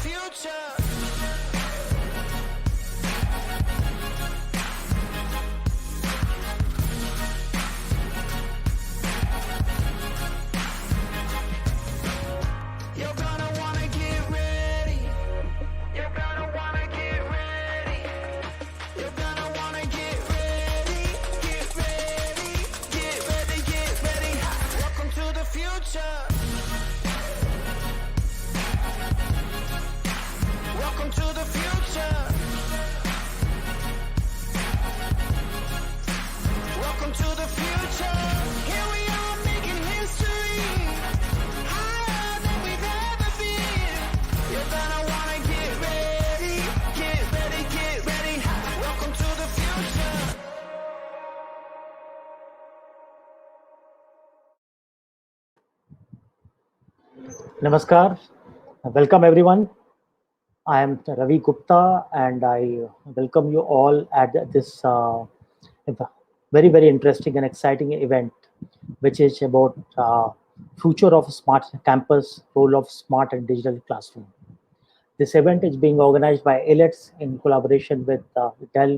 future. You're gonna wanna get ready. You're gonna wanna get ready. You're gonna wanna get ready. Get ready. Get ready. Get ready. Welcome to the future. Welcome to the future. Welcome to the future. Here we are making history. Higher than we've ever been. You're gonna wanna get ready. Get ready, get ready. Welcome to the future. Namaskar. Welcome everyone. I am Ravi Gupta and I welcome you all at this very interesting and exciting event, which is about future of smart campus, role of smart and digital classroom. This event is being organized by ALETS in collaboration with Dell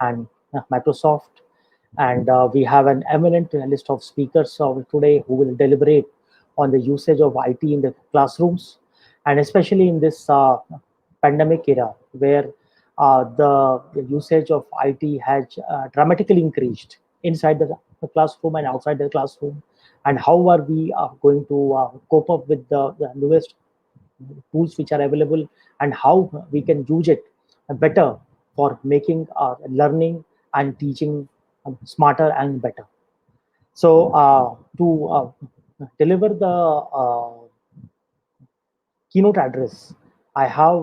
and Microsoft. And we have an eminent list of speakers today who will deliberate on the usage of IT in the classrooms, and especially in this pandemic era where the usage of IT has dramatically increased inside the classroom and outside the classroom. And how are we going to cope up with the newest tools which are available, and how we can use it better for making learning and teaching smarter and better. So to deliver the keynote address, I have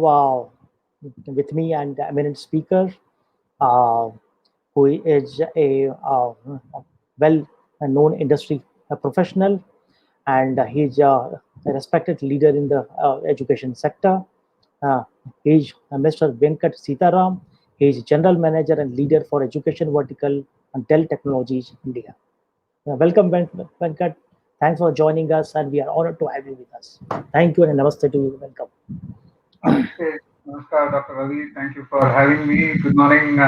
with me an eminent speaker uh, who is a well-known industry professional, and he's a respected leader in the education sector. Uh, he's Mr. Venkat Sitaram. He is General Manager and Leader for Education Vertical on Dell Technologies India. Welcome, Venkat. Thanks for joining us, and we are honored to have you with us. Thank you, and namaste to you. Welcome. Okay, Namaskar, Dr. Ravi. Thank you for having me. Good morning,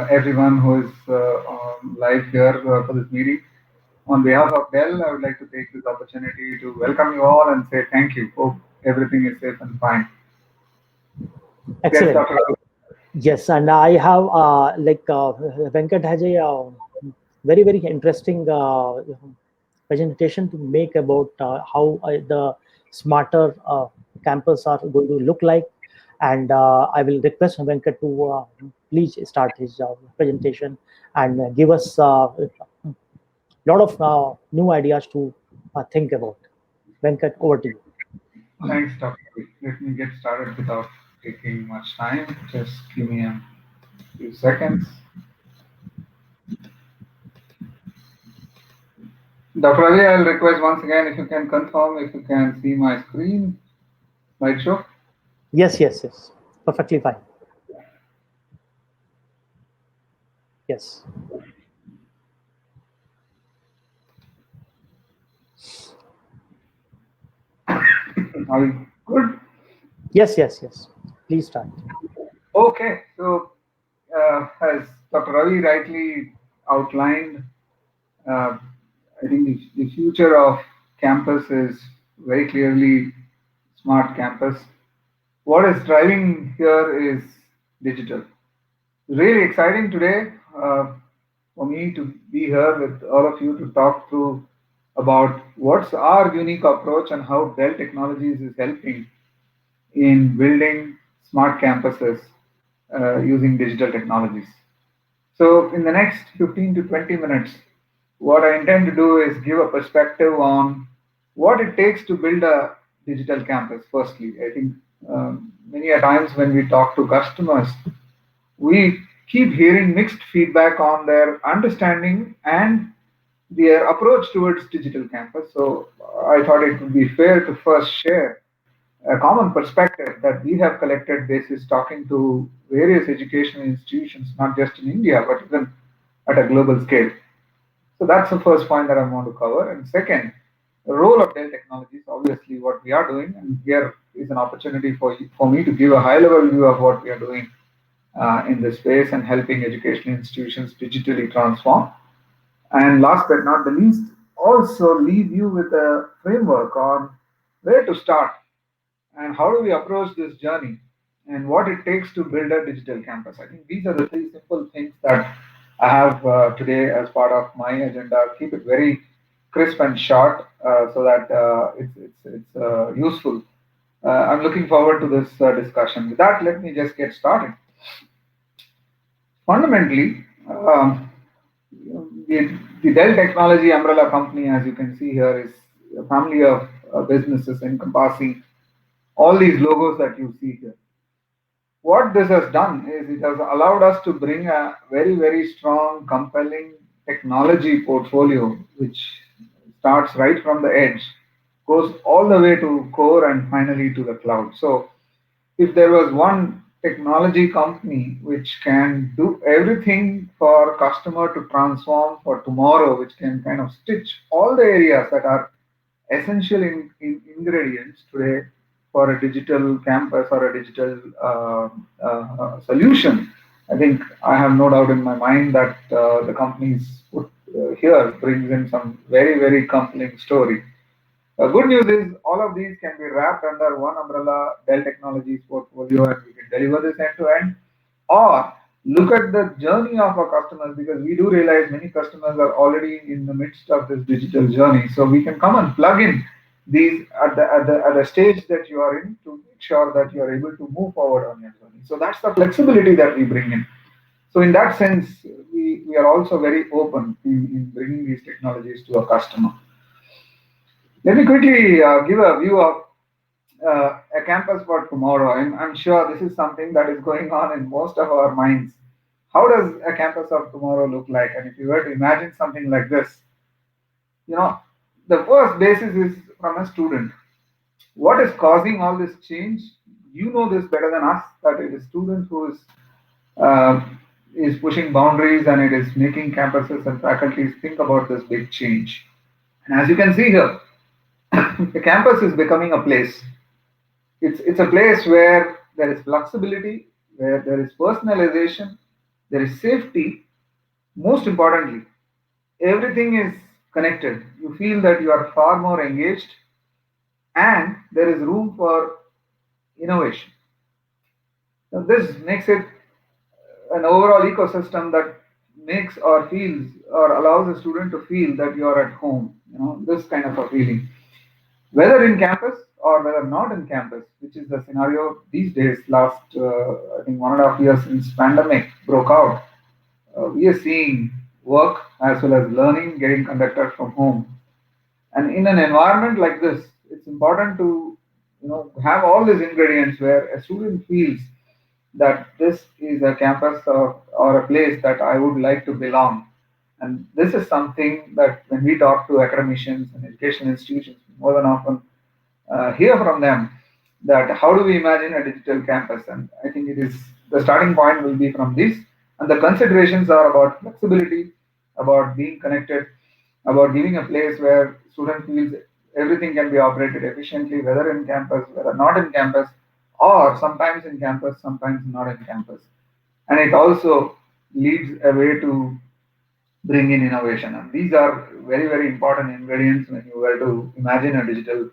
everyone who is live here for this meeting. On behalf of Dell, I would like to take this opportunity to welcome you all and say thank you. Hope everything is safe and fine. Yes, Excellent. Dr. Ravi. Yes, and I have Venkat has a very interesting presentation to make about how the smarter campus are going to look like, and I will request Venkat to please start his presentation and give us a lot of new ideas to think about. Venkat, over to you. Thanks, Dr. Ravi. Let me get started without taking much time. Just give me a few seconds. Dr. Ravi, I'll request once again if you can confirm if you can see my screen, slideshow. Yes. Perfectly fine. Yes. Are we good? Yes. Please start. Okay, so as Dr. Ravi rightly outlined, uh, I think the future of campus is very clearly smart campus. What is driving here is digital. Really exciting today for me to be here with all of you to talk through about what's our unique approach and how Dell Technologies is helping in building smart campuses using digital technologies. So, in the next 15 to 20 minutes, what I intend to do is give a perspective on what it takes to build a digital campus. Firstly, I think many a times when we talk to customers, we keep hearing mixed feedback on their understanding and their approach towards digital campus. So, I thought it would be fair to first share a common perspective that we have collected basis talking to various educational institutions, not just in India, but even at a global scale. So that's the first point that I want to cover. And second, the role of Dell Technologies, obviously what we are doing, and here is an opportunity for me to give a high level view of what we are doing in this space and helping educational institutions digitally transform. And last but not the least, also leave you with a framework on where to start and how do we approach this journey and what it takes to build a digital campus. I think these are the three simple things that I have today as part of my agenda. Keep it very crisp and short so that it's useful. I'm looking forward to this discussion. With that, let me just get started. Fundamentally, the Dell Technology umbrella company, as you can see here, is a family of businesses encompassing all these logos that you see here. What this has done is it has allowed us to bring a very, very strong, compelling technology portfolio, which starts right from the edge, goes all the way to core and finally to the cloud. So if there was one technology company which can do everything for customer to transform for tomorrow, which can kind of stitch all the areas that are essential ingredients today for a digital campus or a digital solution. I think I have no doubt in my mind that the companies put here brings in some very, very compelling story. The good news is all of these can be wrapped under one umbrella, Dell Technologies portfolio, and we can deliver this end to end. Or look at the journey of our customers because we do realize many customers are already in the midst of this digital journey. So we can come and plug in these at the stage that you are in to make sure that you are able to move forward on your journey. So that's the flexibility that we bring in. So in that sense, we are also very open in bringing these technologies to a customer. Let me quickly give a view of a campus for tomorrow. I'm sure this is something that is going on in most of our minds. How does a campus of tomorrow look like? And if you were to imagine something like this, you know, the first basis is from a student. What is causing all this change? You know this better than us that it is student who uh, is pushing boundaries and it is making campuses and faculties think about this big change. And as you can see here, the campus is becoming a place. It's a place where there is flexibility, where there is personalization, there is safety. Most importantly, everything is connected. You feel that you are far more engaged, and there is room for innovation. Now, this makes it an overall ecosystem that makes or feels or allows a student to feel that you are at home. This kind of a feeling. Whether in campus or whether not in campus, which is the scenario these days. Last, I think 1.5 years since pandemic broke out, we are seeing work as well as learning getting conducted from home. And in an environment like this, it's important to have all these ingredients where a student feels that this is a campus or a place that I would like to belong. And this is something that when we talk to academicians and educational institutions, more than often hear from them that how do we imagine a digital campus? And I think it is the starting point will be from this. And the considerations are about flexibility, about being connected, about giving a place where student feels everything can be operated efficiently, whether in campus, whether not in campus, or sometimes in campus, sometimes not in campus. And it also leads a way to bring in innovation. And these are very, very important ingredients when you were to imagine a digital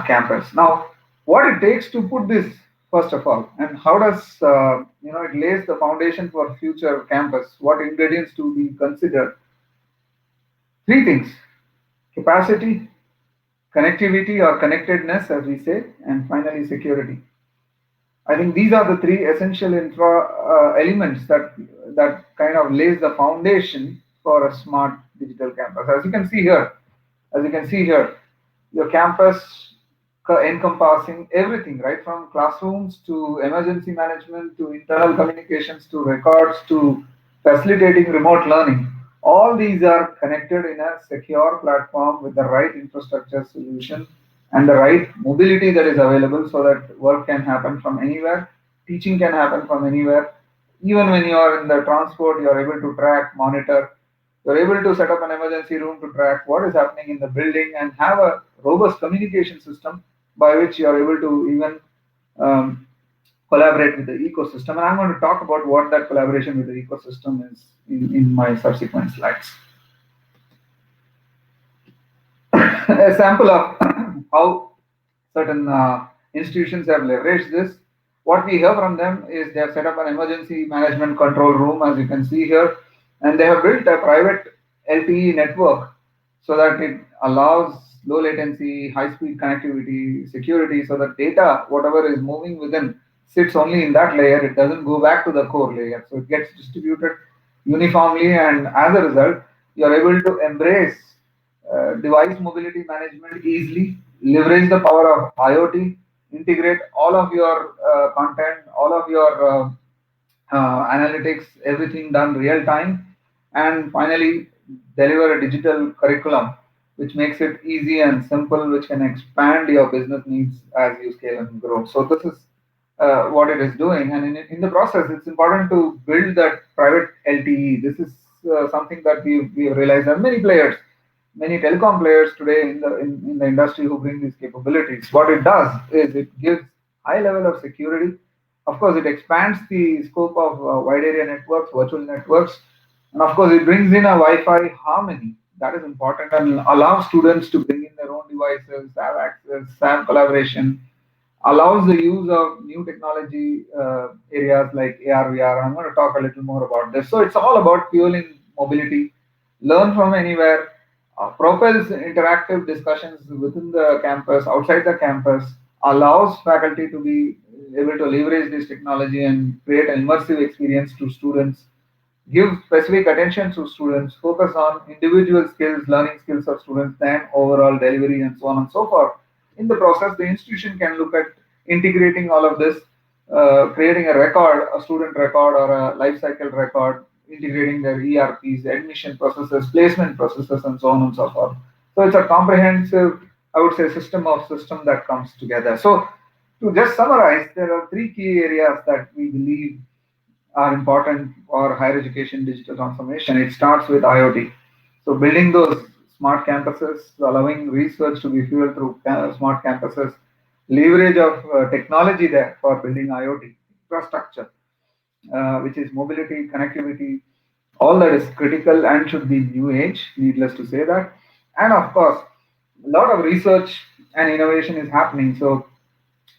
campus. Now, what it takes to put this, first of all, and how does it lays the foundation for future campus? What ingredients to be considered? Three things: capacity, connectivity or connectedness, as we say, and finally security. I think these are the three essential infra elements that kind of lays the foundation for a smart digital campus. As you can see here, your campus encompassing everything, right from classrooms to emergency management to internal communications to records to facilitating remote learning. All these are connected in a secure platform with the right infrastructure solution and the right mobility that is available so that work can happen from anywhere, teaching can happen from anywhere. Even when you are in the transport, you are able to track, monitor, you're able to set up an emergency room to track what is happening in the building and have a robust communication system by which you are able to even um, collaborate with the ecosystem. And I'm going to talk about what that collaboration with the ecosystem is in my subsequent slides. A sample of how certain institutions have leveraged this. What we hear from them is they have set up an emergency management control room, as you can see here, and they have built a private LTE network so that it allows low latency, high speed connectivity, security, so that data, whatever is moving within, sits only in that layer. It doesn't go back to the core layer. So it gets distributed uniformly, and as a result, you are able to embrace device mobility management easily, leverage the power of IoT, integrate all of your content, all of your analytics, everything done real time, and finally deliver a digital curriculum which makes it easy and simple, which can expand your business needs as you scale and grow. So this is what it is doing, and in the process, it's important to build that private LTE. This is something that we have realized there are many players, many telecom players today in the industry who bring these capabilities. What it does is it gives high level of security. Of course, it expands the scope of wide area networks, virtual networks, and of course, it brings in a Wi-Fi harmony. That is important and allows students to bring in their own devices, have access, have collaboration, allows the use of new technology areas like AR, VR. I'm going to talk a little more about this. So it's all about fueling mobility, learn from anywhere, propels interactive discussions within the campus, outside the campus, allows faculty to be able to leverage this technology and create an immersive experience to students, give specific attention to students, focus on individual skills, learning skills of students, then overall delivery, and so on and so forth. In the process, the institution can look at integrating all of this, creating a record, a student record or a life cycle record, integrating their ERPs, admission processes, placement processes, and so on and so forth. So it's a comprehensive, I would say, system that comes together. So to just summarize, there are three key areas that we believe are important for higher education digital transformation. It starts with IoT. So building those smart campuses, allowing research to be fueled through smart campuses, leverage of technology there for building IoT infrastructure, which is mobility, connectivity, all that is critical and should be new age, needless to say that. And of course, a lot of research and innovation is happening. So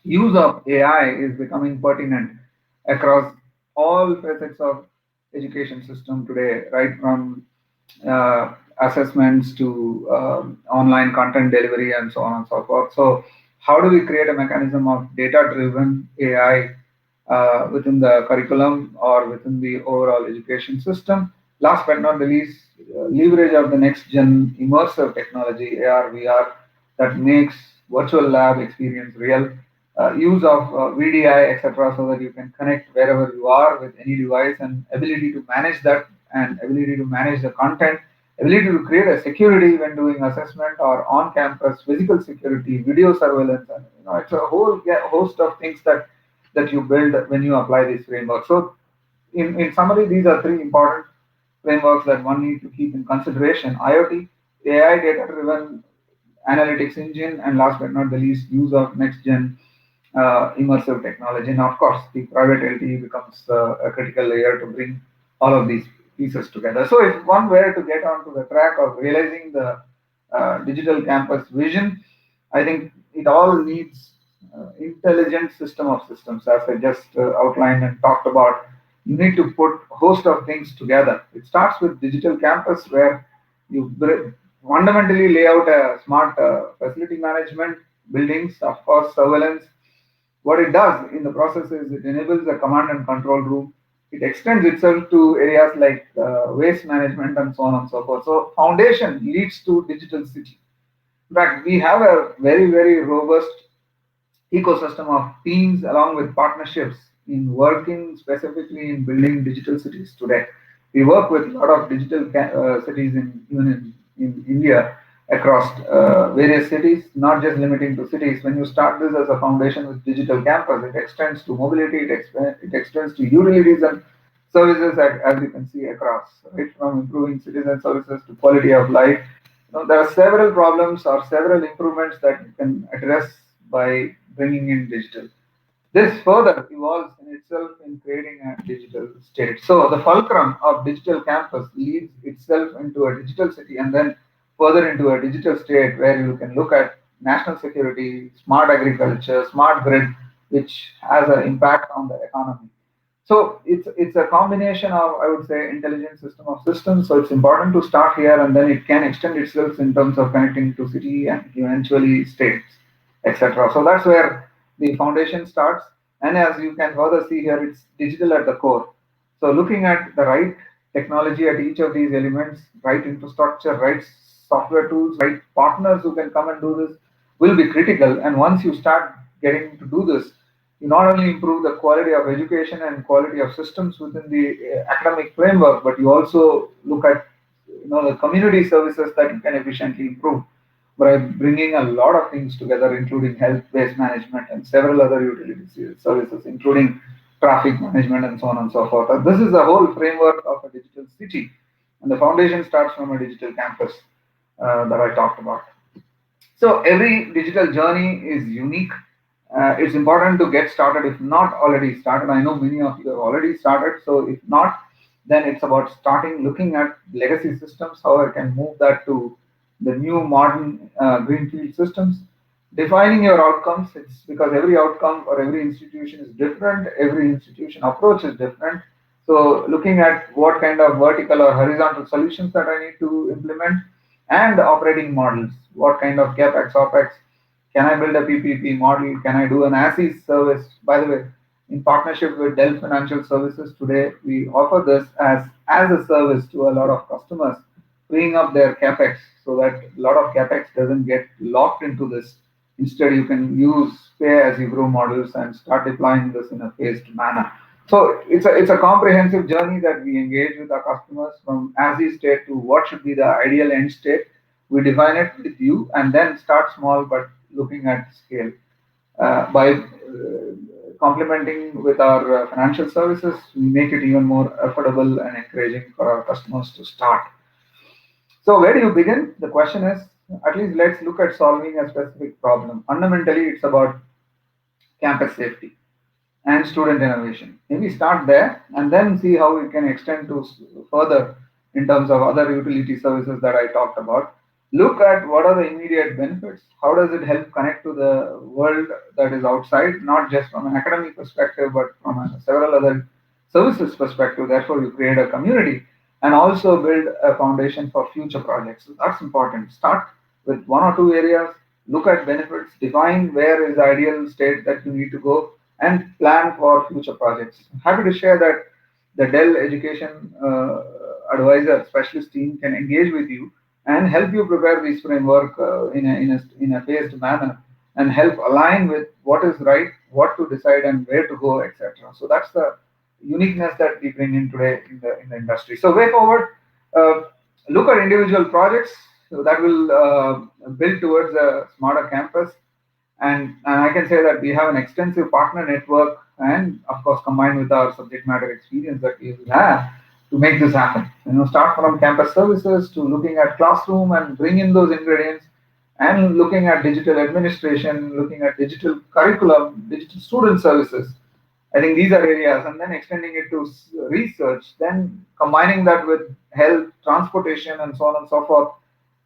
use of AI is becoming pertinent across all facets of education system today, right from assessments to online content delivery and so on and so forth. So, how do we create a mechanism of data-driven AI within the curriculum or within the overall education system? Last but not the least, leverage of the next gen immersive technology, AR, VR, that makes virtual lab experience real, use of VDI, etc., so that you can connect wherever you are with any device, and ability to manage that, and ability to manage the content, ability to create a security when doing assessment or on-campus physical security, video surveillance, and it's a whole host of things that you build when you apply this framework. So, in summary, these are three important frameworks that one need to keep in consideration: IoT, AI, data-driven analytics engine, and last but not the least, use of next-gen immersive technology. And of course, the private LTE becomes a critical layer to bring all of these pieces together. So, if one were to get onto the track of realizing the digital campus vision, I think it all needs intelligent system of systems, as I just outlined and talked about. You need to put host of things together. It starts with digital campus, where you fundamentally lay out a smart facility management, buildings, of course, surveillance. What it does in the process is it enables a command and control room. It extends itself to areas like waste management and so on and so forth. So foundation leads to digital city. In fact, we have a very robust ecosystem of teams along with partnerships in working specifically in building digital cities today. We work with a lot of digital cities in India across various cities, not just limiting to cities. When you start this as a foundation with digital campus, it extends to mobility, it extends to utilities and services, as you can see across, right from improving citizen services to quality of life. There are several problems or several improvements that you can address by bringing in digital. This further evolves in itself in creating a digital state. So the fulcrum of digital campus leads itself into a digital city and then further into a digital state where you can look at national security, smart agriculture, smart grid, which has an impact on the economy. So it's a combination of, I would say, intelligent system of systems. So it's important to start here and then it can extend itself in terms of connecting to city and eventually states, etc. So that's where the foundation starts. And as you can further see here, it's digital at the core. So looking at the right technology at each of these elements, right infrastructure, right software tools, right partners who can come and do this will be critical. And once you start getting to do this, you not only improve the quality of education and quality of systems within the academic framework, but you also look at the community services that you can efficiently improve by bringing a lot of things together, including health-based management and several other utility services, including traffic management and so on and so forth. And this is the whole framework of a digital city, and the foundation starts from a digital campus that I talked about. So every digital journey is unique. It's important to get started if not already started. I know many of you have already started. So if not, then it's about starting looking at legacy systems, how I can move that to the new modern greenfield systems. Defining your outcomes, it's because every outcome or every institution is different, every institution approach is different. So looking at what kind of vertical or horizontal solutions that I need to implement and operating models, what kind of CapEx, OpEx, can I build a PPP model? Can I do an ASIS service? By the way, in partnership with Dell Financial Services today, we offer this as a service to a lot of customers, freeing up their CapEx so that a lot of CapEx doesn't get locked into this. Instead, you can use pay as you grow models and start deploying this in a phased manner. So it's a comprehensive journey that we engage with our customers from as is state to what should be the ideal end state. We define it with you and then start small but looking at scale. By complementing with our financial services, we make it even more affordable and encouraging for our customers to start. So where do you begin? The question is, at least let's look at solving a specific problem. Fundamentally, it's about campus safety and student innovation. Maybe start there and then see how we can extend to further in terms of other utility services that I talked about. Look at what are the immediate benefits. How does it help connect to the world that is outside, not just from an academic perspective, but from several other services perspective. Therefore, you create a community and also build a foundation for future projects. So that's important. Start with one or two areas, look at benefits, define where is the ideal state that you need to go, and plan for future projects. Happy to share that the Dell Education Advisor Specialist team can engage with you and help you prepare this framework in a phased manner and help align with what is right, what to decide, and where to go, etc. So that's the uniqueness that we bring in today in the industry. So way forward, uh, look at individual projects so that will build towards a smarter campus. And I can say that we have an extensive partner network and of course combined with our subject matter experience that we have to make this happen. Start from campus services to looking at classroom and bring in those ingredients and looking at digital administration, looking at digital curriculum, digital student services. I think these are areas, and then extending it to research, then combining that with health, transportation, and so on and so forth,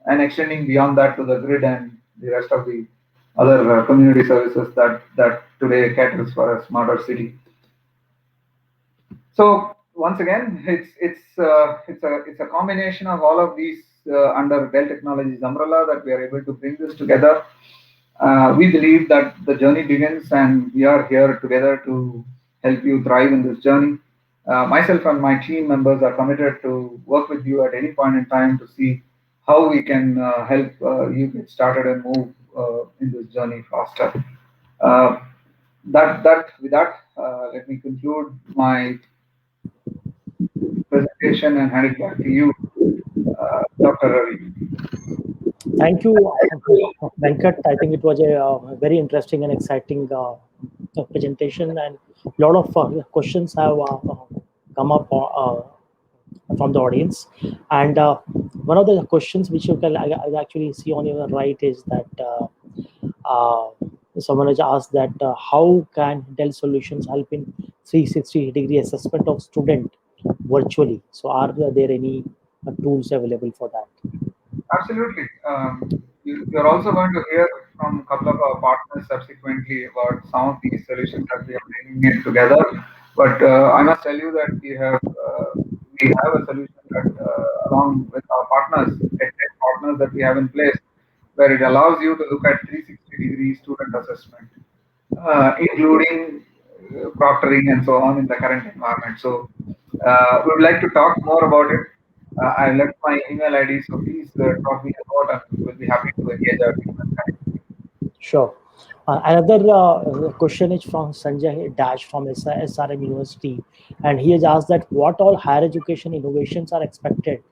and extending beyond that to the grid and the rest of the other community services that today caters for a smarter city. So once again, it's a combination of all of these under Dell Technologies umbrella that we are able to bring this together. We believe that the journey begins, and we are here together to help you thrive in this journey. Myself and my team members are committed to work with you at any point in time to see how we can help you get started and move in this journey faster. Uh, that with that, let me conclude my presentation and hand it back to you, Dr. Ravi. Thank you, Venkat. I think it was a very interesting and exciting presentation, and a lot of questions have come up from the audience. And one of the questions which you can I actually see on your right is that Someone has asked that how can Dell solutions help in 360-degree assessment of student virtually? So are there any tools available for that? Absolutely. You're also going to hear from a couple of our partners subsequently about some of these solutions that we are bringing in together. But I must tell you that we have a solution that, along with our partners, tech partners that we have in place, where it allows you to look at 360-degree student assessment, including proctoring and so on in the current environment. So we would like to talk more about it. I left my email ID, so please drop me a note and we'll be happy to engage our team and connect with you. Sure. Another question is from Sanjay Dash from SRM University, and he has asked that what all higher education innovations are expected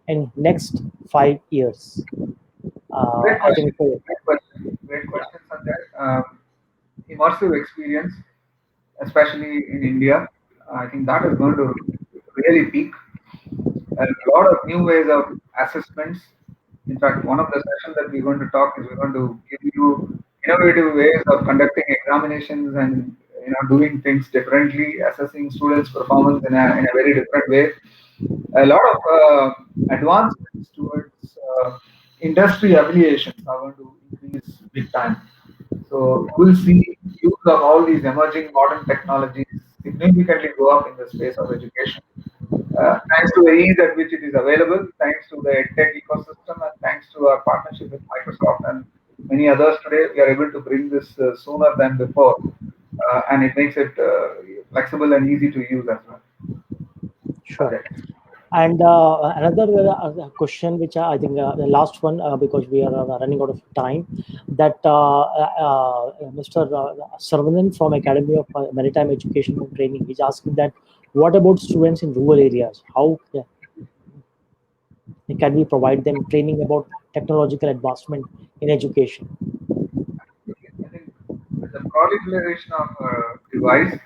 in next 5 years. Great I question. think, Great question. Great yeah, question, Sanjay. Immersive experience, especially in India, I think that is going to really peak. A lot of new ways of assessments. In fact, one of the sessions that we're going to talk is we're going to give you innovative ways of conducting examinations and doing things differently, assessing students' performance in a very different way. A lot of advancements towards industry affiliations are going to increase big time. So you will see use of all these emerging modern technologies significantly go up in the space of education. Thanks to the ease at which it is available, thanks to the tech ecosystem, and thanks to our partnership with Microsoft and many others today, we are able to bring this sooner than before, and it makes it flexible and easy to use as well. sure. Sanjay. And another question, which I think the last one, because we are running out of time, that Mr. Saravanan from Academy of Maritime Education and Training is asking that what about students in rural areas? How can we provide them training about technological advancement in education? I think with the proliferation of device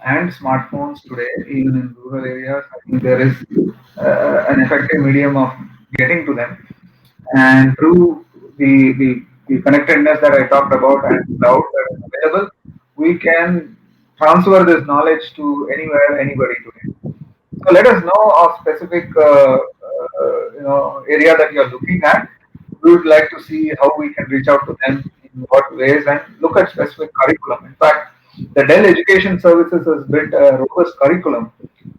and smartphones today, even in rural areas, I think there is an effective medium of getting to them. And through the connectedness that I talked about and cloud that is available, we can transfer this knowledge to anywhere, anybody today. So let us know of specific area that you are looking at. We would like to see how we can reach out to them in what ways and look at specific curriculum. In fact, the Dell Education Services has built a robust curriculum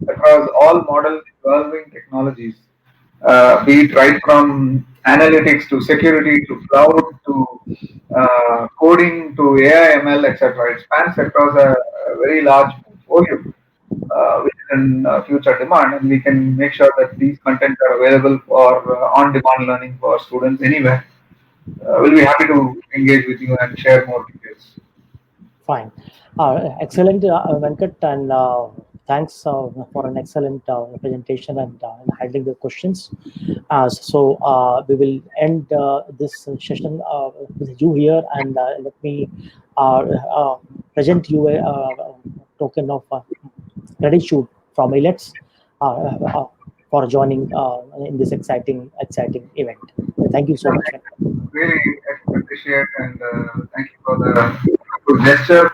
across all modern evolving technologies, be it right from analytics to security to cloud to coding to AI, ML, etc. It spans across a very large portfolio which is in future demand, and we can make sure that these contents are available for on-demand learning for students anywhere. We'll be happy to engage with you and share more details. Fine. Excellent, Venkat, and thanks for an excellent presentation and handling the questions. We will end this session with you here, and let me uh, uh, present you a token of gratitude from Alex for joining in this exciting event. Thank you so Yeah, much, thank Venkat. really appreciate and thank you for the good gesture.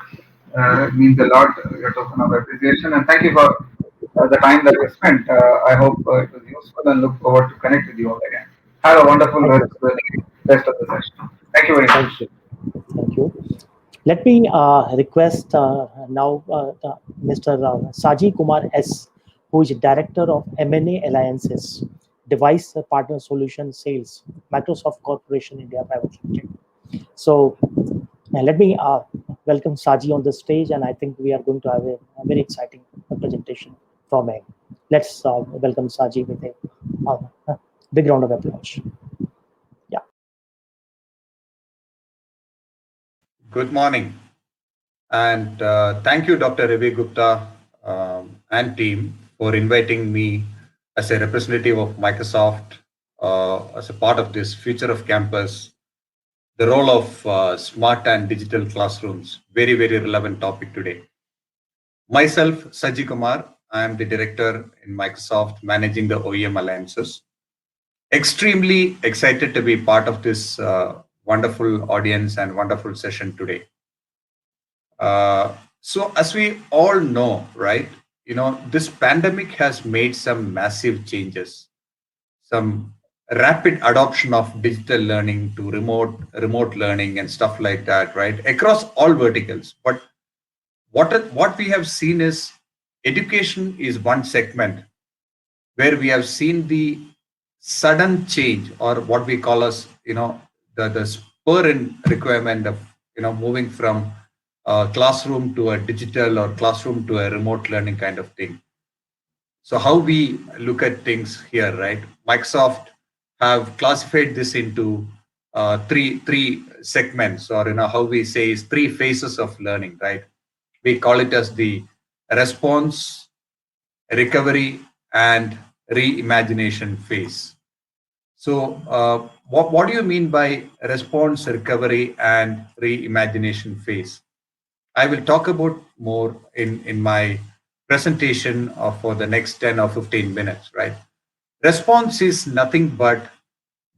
It means a lot, your token of appreciation, and thank you for the time that we spent. I hope it was useful and look forward to connect with you all again. Have a wonderful Thank you. rest of the session. Thank you very much. Thank you. Thank you. Let me request now Mr. Saji Kumar S., who is Director of M&A Alliances, Device Partner Solution Sales, Microsoft Corporation India Private Limited. So let me welcome Saji on the stage, and I think we are going to have a very exciting presentation from him. Let's welcome Saji with a big round of applause. Yeah. Good morning, and thank you, Dr. Ravi Gupta and team, for inviting me as a representative of Microsoft as a part of this Future of Campus, the role of smart and digital classrooms. Very, very relevant topic today. Myself, Saji Kumar, I am the director in Microsoft managing the OEM alliances. Extremely excited to be part of this wonderful audience and wonderful session today. So as we all know, right, this pandemic has made some massive changes, some rapid adoption of digital learning to remote learning and stuff like that, right, across all verticals. But what we have seen is education is one segment where we have seen the sudden change, or what we call as the spur in requirement of moving from a classroom to a digital or classroom to a remote learning kind of thing. So how we look at things here, right? Microsoft have classified this into three segments, or how we say is three phases of learning, right? We call it as the response, recovery, and reimagination phase. So, what do you mean by response, recovery, and reimagination phase? I will talk about more in my presentation for the next 10 or 15 minutes, right? Response is nothing but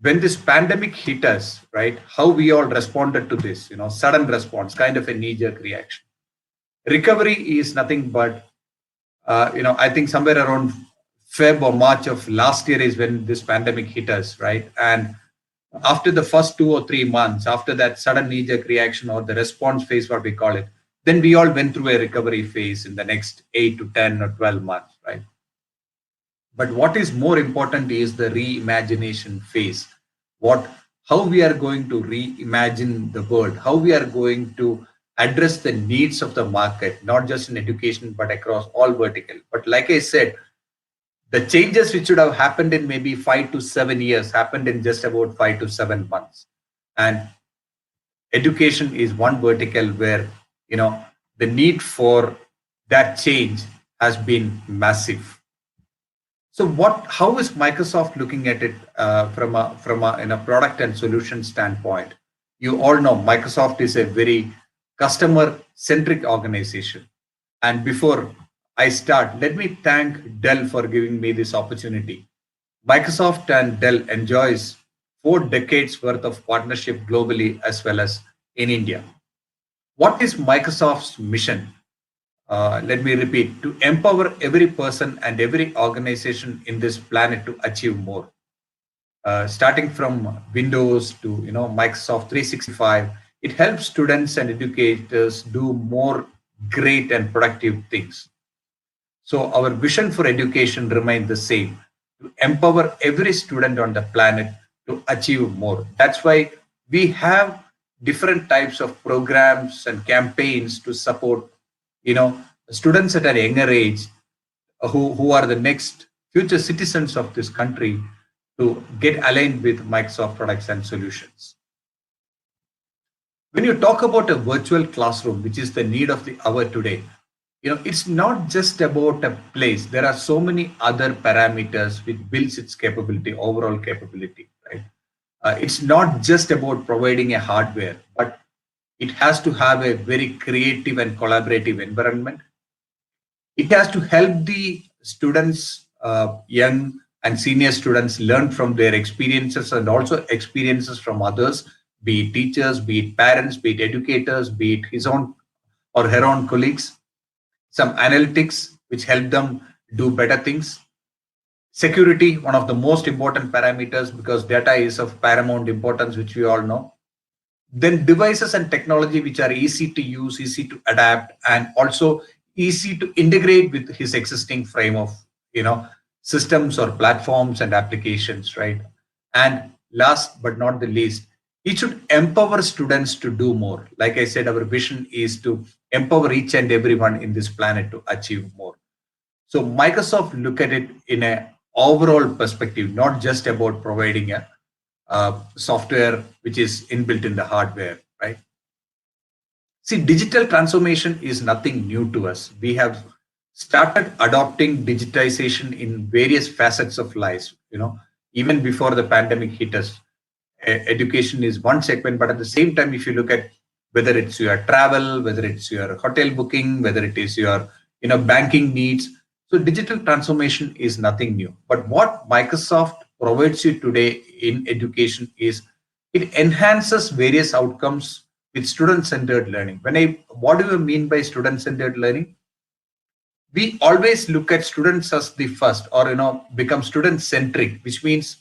when this pandemic hit us, right? How we all responded to this, sudden response, kind of a knee jerk reaction. Recovery is nothing but I think somewhere around Feb or March of last year is when this pandemic hit us, right? And after the first 2 or 3 months, after that sudden knee-jerk reaction or the response phase, what we call it, then we all went through a recovery phase in the next 8 to 10 or 12 months, right? But what is more important is the reimagination phase. What, how we are going to reimagine the world, how we are going to address the needs of the market, not just in education, but across all vertical. But like I said, the changes which should have happened in maybe 5 to 7 years happened in just about 5 to 7 months. And education is one vertical where, the need for that change has been massive. So how is Microsoft looking at it from a in a product and solution standpoint? You all know Microsoft is a very customer centric organization. And before I start, let me thank Dell for giving me this opportunity. Microsoft and Dell enjoys 4 decades worth of partnership globally as well as in India. What is Microsoft's mission? Let me repeat, to empower every person and every organization in this planet to achieve more. Starting from Windows to Microsoft 365, it helps students and educators do more great and productive things. So our vision for education remains the same: to empower every student on the planet to achieve more. That's why we have different types of programs and campaigns to support students at a younger age, who are the next future citizens of this country, to get aligned with Microsoft products and solutions. When you talk about a virtual classroom, which is the need of the hour today, it's not just about a place. There are so many other parameters which builds its capability, overall capability, right? It's not just about providing a hardware, but it has to have a very creative and collaborative environment. It has to help the students, young and senior students, learn from their experiences and also experiences from others, be it teachers, be it parents, be it educators, be it his own or her own colleagues. Some analytics which help them do better things. Security, one of the most important parameters, because data is of paramount importance, which we all know. Then devices and technology which are easy to use, easy to adapt, and also easy to integrate with his existing frame of systems or platforms and applications, right? And last but not the least, it should empower students to do more. Like I said, our vision is to empower each and everyone in this planet to achieve more. So Microsoft look at it in a overall perspective, not just about providing a software which is inbuilt in the hardware, right? See, digital transformation is nothing new to us. We have started adopting digitization in various facets of life, even before the pandemic hit us. Education is one segment, but at the same time, if you look at whether it's your travel, whether it's your hotel booking, whether it is your banking needs, so digital transformation is nothing new. But what Microsoft provides you today in education is it enhances various outcomes with student-centered learning. What do you mean by student-centered learning? We always look at students as the first, or become student-centric, which means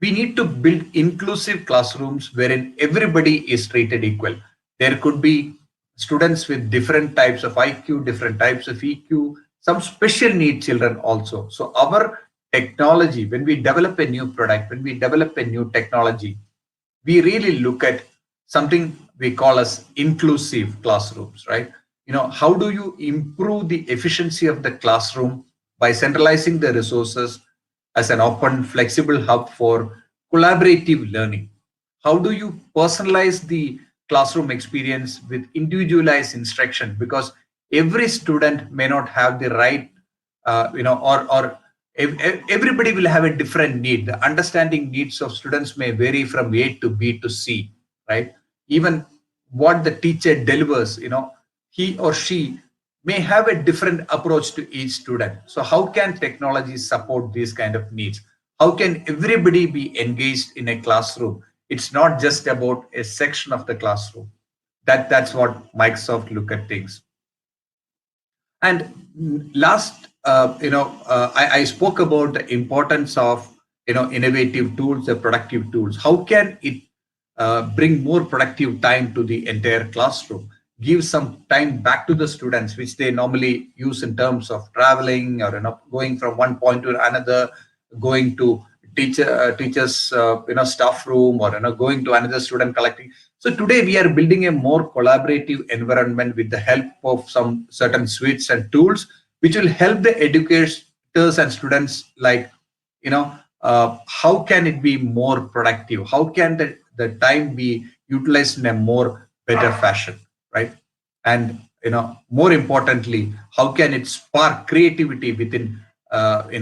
we need to build inclusive classrooms wherein everybody is treated equal. There could be students with different types of IQ, different types of EQ, some special need children also. So our technology, when we develop a new product, when we develop a new technology, we really look at something we call as inclusive classrooms, right? How do you improve the efficiency of the classroom by centralizing the resources as an open, flexible hub for collaborative learning? How do you personalize the classroom experience with individualized instruction? Because every student may not have the right, or everybody will have a different need. The understanding needs of students may vary from A to B to C, right? Even what the teacher delivers, he or she may have a different approach to each student. So how can technology support these kind of needs? How can everybody be engaged in a classroom? It's not just about a section of the classroom. That's what Microsoft look at things. And last, I spoke about the importance of innovative tools, the productive tools. How can it bring more productive time to the entire classroom? Give some time back to the students, which they normally use in terms of traveling or going from one point to another, going to teachers staff room, or going to another student collecting. So today we are building a more collaborative environment with the help of some certain suites and tools, which will help the educators and students, like, how can it be more productive? How can the time be utilized in a more better fashion, right? And more importantly, how can it spark creativity within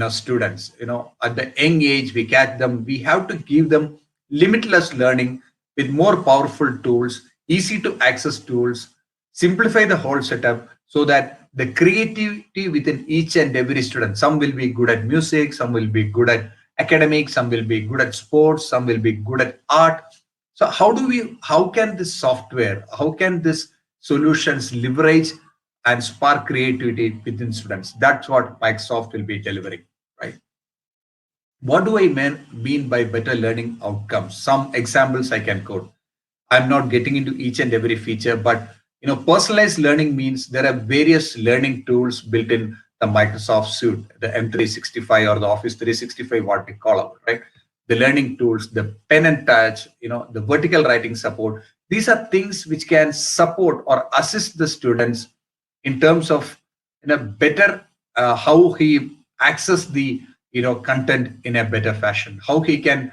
students? At the young age, we catch them. We have to give them limitless learning with more powerful tools, easy to access tools, simplify the whole setup so that the creativity within each and every student, some will be good at music, some will be good at academics, some will be good at sports, some will be good at art. So how can this software, how can this solutions leverage and spark creativity within students? That's what Microsoft will be delivering, right? What do I mean by better learning outcomes? Some examples I can quote. I'm not getting into each and every feature, but personalized learning means there are various learning tools built in the Microsoft suite, the M365 or the Office 365, what we call it, right? The learning tools, the pen and touch, the vertical writing support. These are things which can support or assist the students in terms of better how he access the content in a better fashion, how he can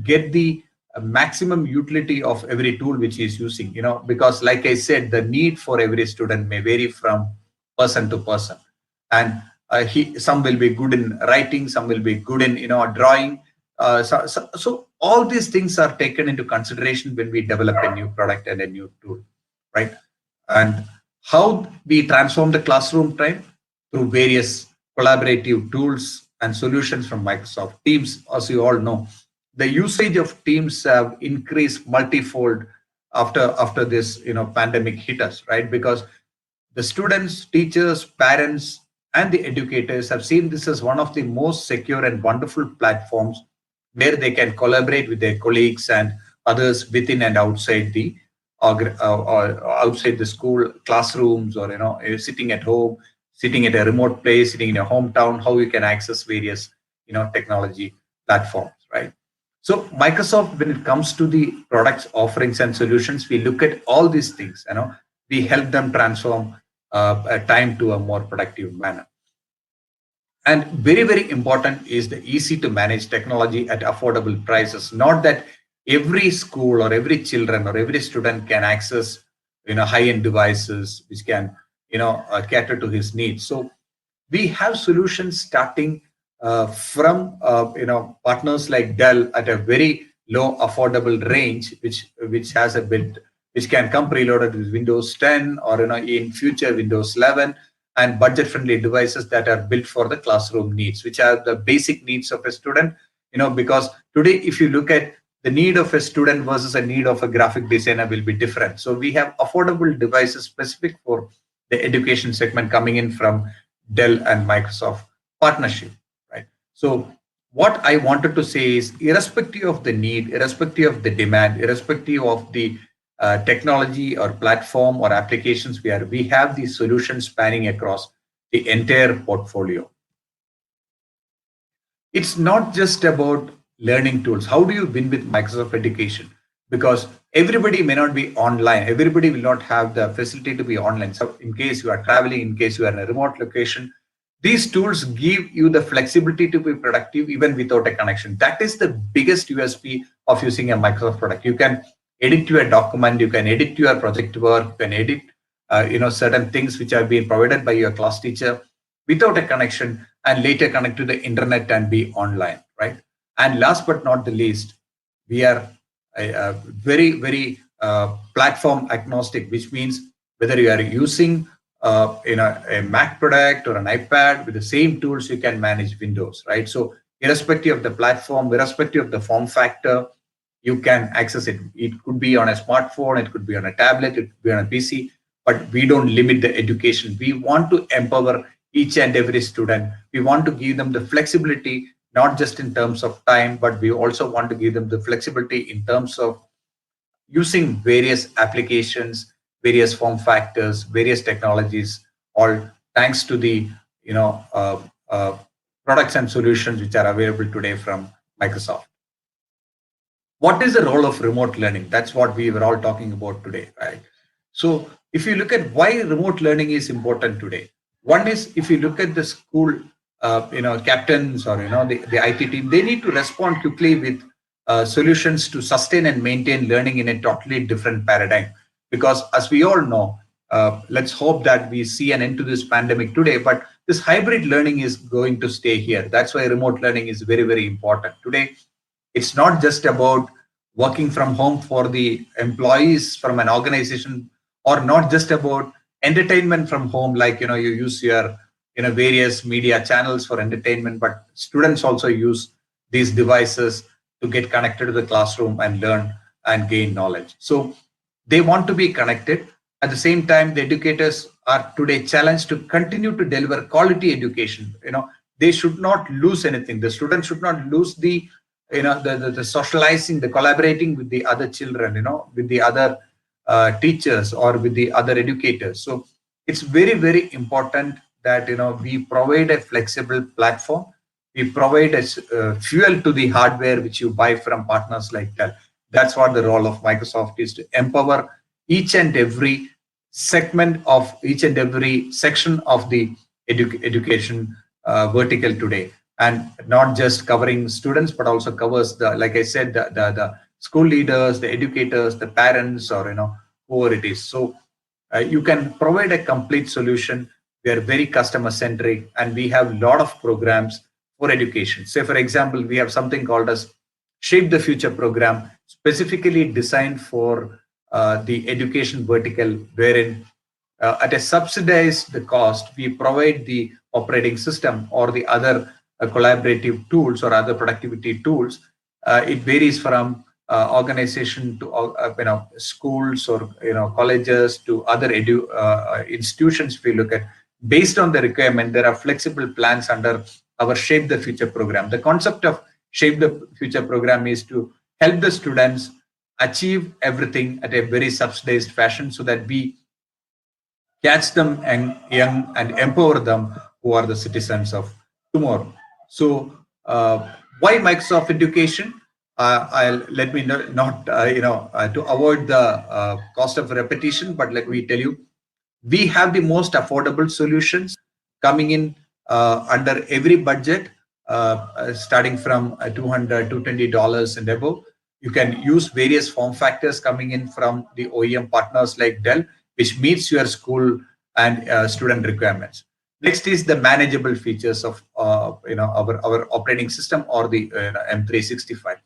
get the maximum utility of every tool which he is using, because like I said, the need for every student may vary from person to person. And some will be good in writing, some will be good in drawing. So all these things are taken into consideration when we develop a new product and a new tool, right? And how we transform the classroom time through various collaborative tools and solutions from Microsoft Teams. As you all know, the usage of Teams have increased multifold after this pandemic hit us, right? Because the students, teachers, parents, and the educators have seen this as one of the most secure and wonderful platforms where they can collaborate with their colleagues and others within and outside the or outside the school classrooms, or sitting at home, sitting at a remote place, sitting in a hometown, how you can access various technology platforms, right? So Microsoft, when it comes to the products, offerings, and solutions, we look at all these things. We help them transform a time to a more productive manner. And very, very important is the easy to manage technology at affordable prices. Not that every school or every children or every student can access high-end devices which can cater to his needs. So we have solutions starting from partners like Dell at a very low affordable range, which has a built, which can come preloaded with Windows 10 or in future Windows 11, and budget friendly devices that are built for the classroom needs, which are the basic needs of a student. Because today, if you look at the need of a student versus a need of a graphic designer will be different. So we have affordable devices specific for the education segment coming in from Dell and Microsoft partnership, right? So what I wanted to say is, irrespective of the need, irrespective of the demand, irrespective of the technology or platform or applications we have these solutions spanning across the entire portfolio. It's not just about learning tools. How do you win with Microsoft Education? Because everybody may not be online. Everybody will not have the facility to be online. So in case you are traveling, in case you are in a remote location, these tools give you the flexibility to be productive even without a connection. That is the biggest USP of using a Microsoft product. You can edit your document, you can edit your project work, you can edit certain things which are being provided by your class teacher without a connection, and later connect to the internet and be online, right? And last but not the least, we are very, very platform agnostic, which means whether you are using a Mac product or an iPad, with the same tools you can manage Windows, right? So irrespective of the platform, irrespective of the form factor, you can access it. It could be on a smartphone, it could be on a tablet, it could be on a PC, but we don't limit the education. We want to empower each and every student. We want to give them the flexibility, not just in terms of time, but we also want to give them the flexibility in terms of using various applications, various form factors, various technologies, all thanks to the products and solutions which are available today from Microsoft. What is the role of remote learning? That's what we were all talking about today, right? So if you look at why remote learning is important today, one is, if you look at the school, captains or the IT team, they need to respond quickly with solutions to sustain and maintain learning in a totally different paradigm. Because as we all know, let's hope that we see an end to this pandemic today, but this hybrid learning is going to stay here. That's why remote learning is very, very important today. It's not just about working from home for the employees from an organization, or not just about entertainment from home, like you use your various media channels for entertainment, but students also use these devices to get connected to the classroom and learn and gain knowledge. So they want to be connected. At the same time, the educators are today challenged to continue to deliver quality education. They should not lose anything. The students should not lose the the socializing, the collaborating with the other children, with the other teachers or with the other educators. So it's very, very important that we provide a flexible platform. We provide a fuel to the hardware which you buy from partners like Dell. That's what the role of Microsoft is, to empower each and every segment of each and every section of the education vertical today, and not just covering students, but also covers the, like I said, the school leaders, the educators, the parents, or whoever it is. So you can provide a complete solution. We are very customer centric, and we have a lot of programs for education. Say, for example, we have something called as Shape the Future program, specifically designed for the education vertical, wherein at a subsidized cost, we provide the operating system or the other collaborative tools or other productivity tools. It varies from organization to schools or colleges to other institutions. If we look at, based on the requirement, there are flexible plans under our Shape the Future program. The concept of Shape the Future program is to help the students achieve everything at a very subsidized fashion, so that we catch them and young and empower them, who are the citizens of tomorrow. So why Microsoft Education? I'll let me not to avoid the cost of repetition, but let me tell you, we have the most affordable solutions coming in under every budget, starting from $200, $220 and above. You can use various form factors coming in from the OEM partners like Dell, which meets your school and student requirements. Next is the manageable features of our operating system, or the M365.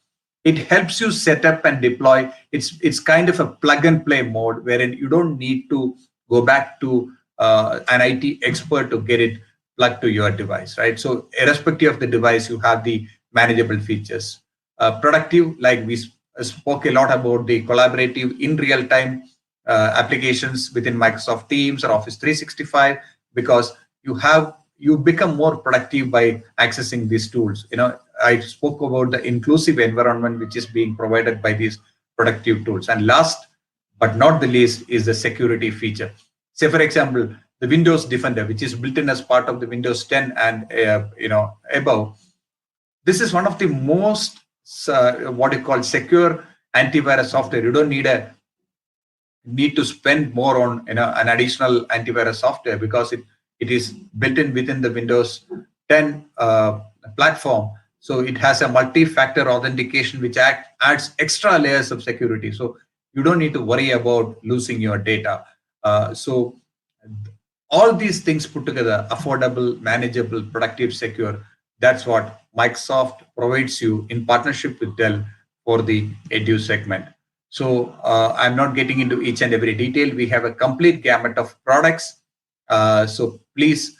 It helps you set up and deploy. It's kind of a plug and play mode, wherein you don't need to go back to an IT expert to get it plugged to your device, right? So irrespective of the device, you have the manageable features. Productive, like we spoke a lot about the collaborative in real time applications within Microsoft Teams or Office 365, because you become more productive by accessing these tools. I spoke about the inclusive environment which is being provided by these productive tools. And last but not the least is the security feature. Say, for example, the Windows Defender, which is built in as part of the Windows 10 and above. This is one of the most what you call secure antivirus software. You don't need to spend more on an additional antivirus software, because it is built in within the Windows 10 platform. So it has a multi-factor authentication which adds extra layers of security. So you don't need to worry about losing your data. So all these things put together, affordable, manageable, productive, secure, that's what Microsoft provides you in partnership with Dell for the edu segment. So I'm not getting into each and every detail. We have a complete gamut of products. So please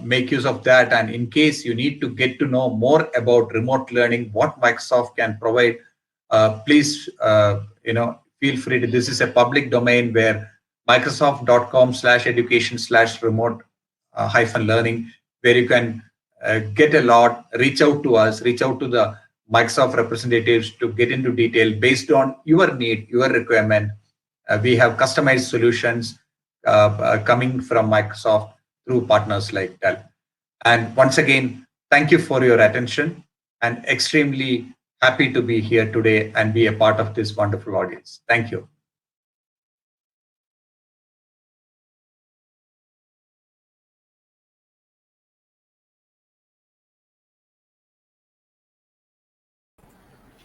make use of that. And in case you need to get to know more about remote learning, what Microsoft can provide, please feel free to. This is a public domain where microsoft.com/education/remote hyphen learning, where you can get a lot, reach out to us, reach out to the Microsoft representatives to get into detail based on your need, your requirement. We have customized solutions coming from Microsoft through partners like Dell. And once again, thank you for your attention, and extremely happy to be here today and be a part of this wonderful audience. Thank you.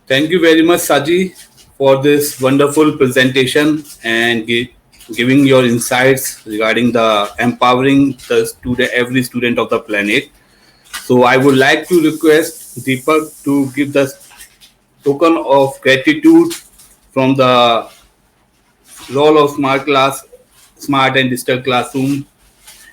Thank you very much, Saji, for this wonderful presentation and giving your insights regarding the empowering the student, every student of the planet. So I would like to request Deepak to give the token of gratitude from the role of smart and digital classroom.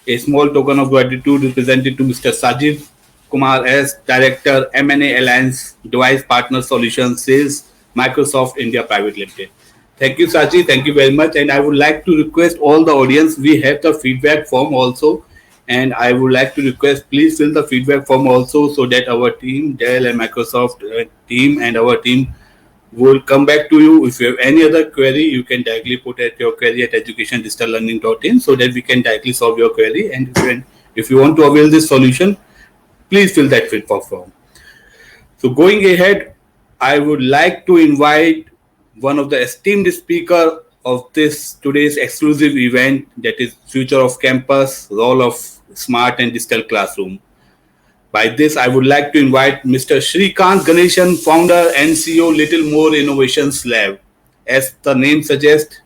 A small token of gratitude is presented to Mr. Sajid Kumar S, Director, M&A Alliance, Device Partner Solutions, Sales, Microsoft India Private Limited. Thank you, Sajid. Thank you very much. And I would like to request all the audience, we have the feedback form also. And I would like to request, please fill the feedback form also, so that our team, Dell and Microsoft team and our team will come back to you. If you have any other query, you can directly put at your query at educationdigitallearning.in, so that we can directly solve your query. And if you want to avail this solution, please fill that feedback form. So going ahead, I would like to invite one of the esteemed speaker of this today's exclusive event, that is Future of Campus, Role of Smart and Digital Classroom. By this, I would like to invite Mr. Shrikant Ganeshan, founder and CEO, Little More Innovations Lab. As the name suggests,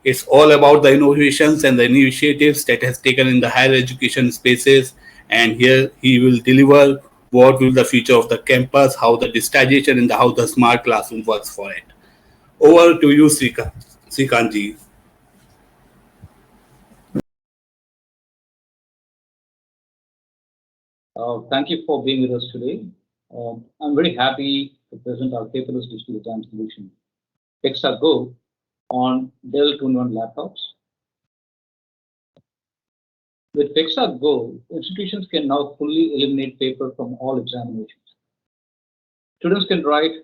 it's all about the innovations and the initiatives that has taken in the higher education spaces. And here he will deliver what will the future of the campus, how the digitization and how the smart classroom works for it. Over to you, Srikant ji. Thank you for being with us today. I'm very happy to present our paperless digital exam solution, PixaGo, on Dell 2-in-1 laptops. With PixaGo, institutions can now fully eliminate paper from all examinations. Students can write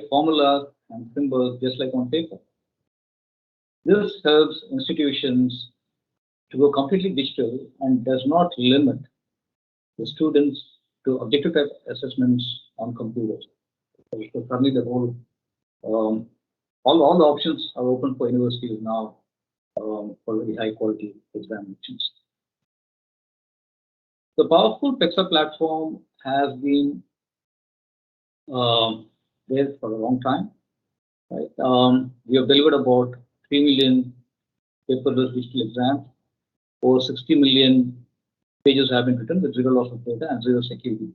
formulas and symbols just like on paper. This helps institutions to go completely digital and does not limit the students to objective type assessments on computers. So currently the whole, all the options are open for universities now for very high quality examinations. The powerful Pexa platform has been there for a long time. Right? We have delivered about 3 million paperless digital exams. Over 60 million pages have been written with zero loss of data and zero security.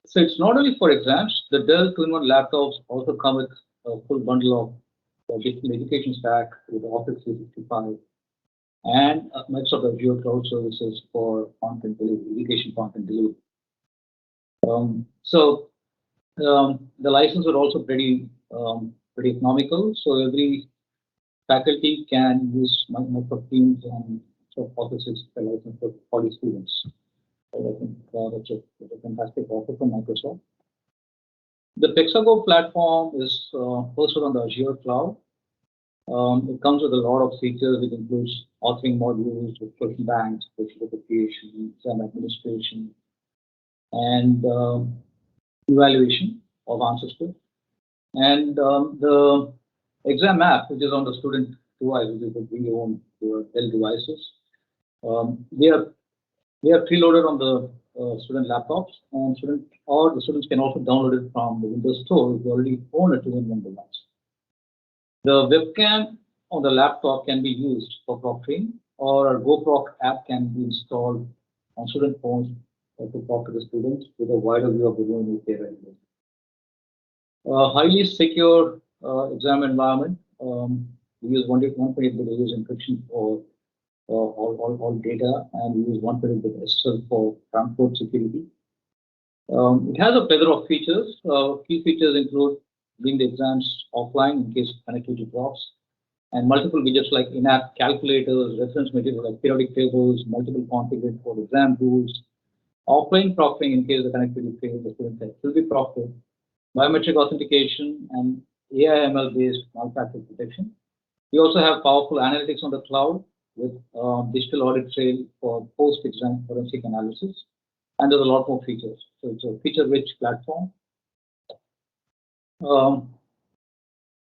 So it's not only for exams. The Dell 2-in-1 laptops also come with a full bundle of digital education stack with Office 365 and Microsoft Azure Cloud Services for content delivery, education content delivery. The license are also pretty economical. So every faculty can use Microsoft Teams and so Office is the license for 40 students. So I think that's a fantastic offer from Microsoft. The Pexago platform is hosted on the Azure cloud. It comes with a lot of features. It includes authoring modules, question banks, question application, exam administration, and evaluation of answers to. And the exam app, which is on the student device, which is the we own Dell devices, they are preloaded on the student laptops, and the students can also download it from the Windows Store if they already own a two-in-one device. The webcam on the laptop can be used for proctoring, or a GoProc app can be installed on student phones to proctor the students with a wider view of the room if they're available. Highly secure exam environment. We use 128-bit use encryption for all data, and we use 128-bit SSL for transport security. It has a plethora of features. Key features include doing the exams offline in case connectivity drops, and multiple widgets like in-app calculators, reference material like periodic tables, multiple configured for exam rules, offline proctoring in case the connectivity fails, the student will be proctored, biometric authentication, and AI/ML-based malpractice protection. We also have powerful analytics on the cloud with digital audit trail for post-exam forensic analysis, and there's a lot more features. So it's a feature-rich platform.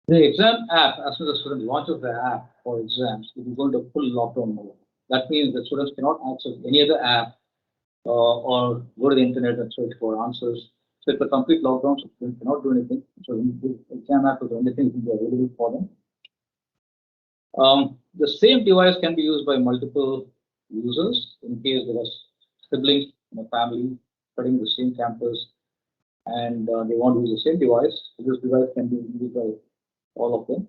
The exam app, as soon as the student launches the app for exams, it will go into full lockdown mode. That means the students cannot access any other app or go to the internet and search for answers. So it's a complete lockdown, so students cannot do anything. So the exam app is the only thing that will be available for them. The same device can be used by multiple users in case there are siblings in a family studying the same campus and they want to use the same device. So this device can be used by all of them.